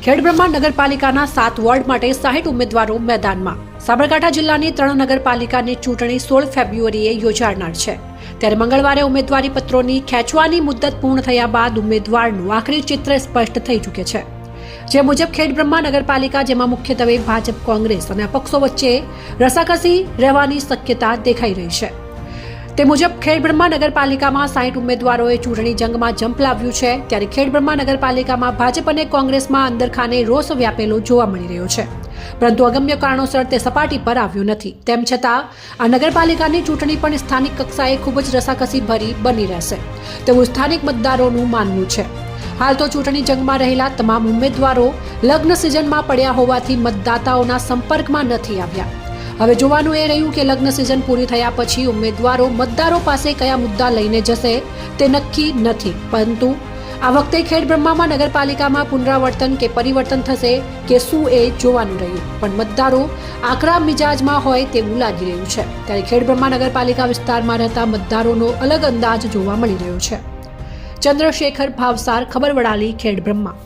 ખેડબ્રહ્મા નગરપાલિકાના 7 વોર્ડ માટે 60 ઉમેદવારો મેદાનમાં। સાબરકાંઠા જિલ્લાની 3 નગરપાલિકાની ચૂંટણી 16 ફેબ્રુઆરીએ યોજાનાર છે। ત્યારે મંગળવારે ઉમેદવારી પત્રોની ખેંચવાની મુદત પૂર્ણ થયા બાદ ઉમેદવારનું આખરી ચિત્ર સ્પષ્ટ થઈ ચૂક્યું છે। જે મુજબ ખેડબ્રહ્મા નગરપાલિકા, જેમાં મુખ્યત્વે ભાજપ, કોંગ્રેસ અને અપક્ષો વચ્ચે રસાકસી રહેવાની શક્યતા દેખાઈ રહી છે। તે મુજબ ખેડબ્રહ્મા નગરપાલિકામાં 60 ઉમેદવારોએ ચૂંટણી જંગમાં ઝંપલાવ્યું છે। ત્યારે ખેડબ્રહ્મા નગરપાલિકામાં ભાજપ અને કોંગ્રેસમાં અંદરખાને રોષ વ્યાપેલો જોવા મળી રહ્યો છે, પરંતુ અગમ્ય કારણોસર તે સપાટી પર આવ્યો નથી। તેમ છતાં આ નગરપાલિકાની ચૂંટણી પણ સ્થાનિક કક્ષાએ ખૂબ જ રસાકસી ભરી બની રહેશે તેવું સ્થાનિક મતદારોનું માનવું છે। હાલ તો ચૂંટણી જંગમાં રહેલા તમામ ઉમેદવારો લગ્ન સિઝનમાં પડ્યા હોવાથી મતદાતાઓના સંપર્કમાં નથી આવ્યા। હવે જોવાનું એ રહ્યું કે લગ્ન સિઝન પૂરી થયા પછી ઉમેદવારો મતદારો પાસે કયા મુદ્દા લઈને જશે તે નક્કી નથી, પરંતુ આ વખતે ખેડબ્રહ્મામાં નગરપાલિકામાં પુનરાવર્તન કે પરિવર્તન થશે કે શું એ જોવાનું રહ્યું। પણ મતદારો આકરા મિજાજમાં હોય તેવું લાગી રહ્યું છે। ત્યારે ખેડબ્રહ્મા નગરપાલિકા વિસ્તારમાં રહેતા મતદારોનો અલગ અંદાજ જોવા મળી રહ્યો છે। ચંદ્રશેખર ભાવસાર, ખબર વડાલી, ખેડબ્રહ્મા।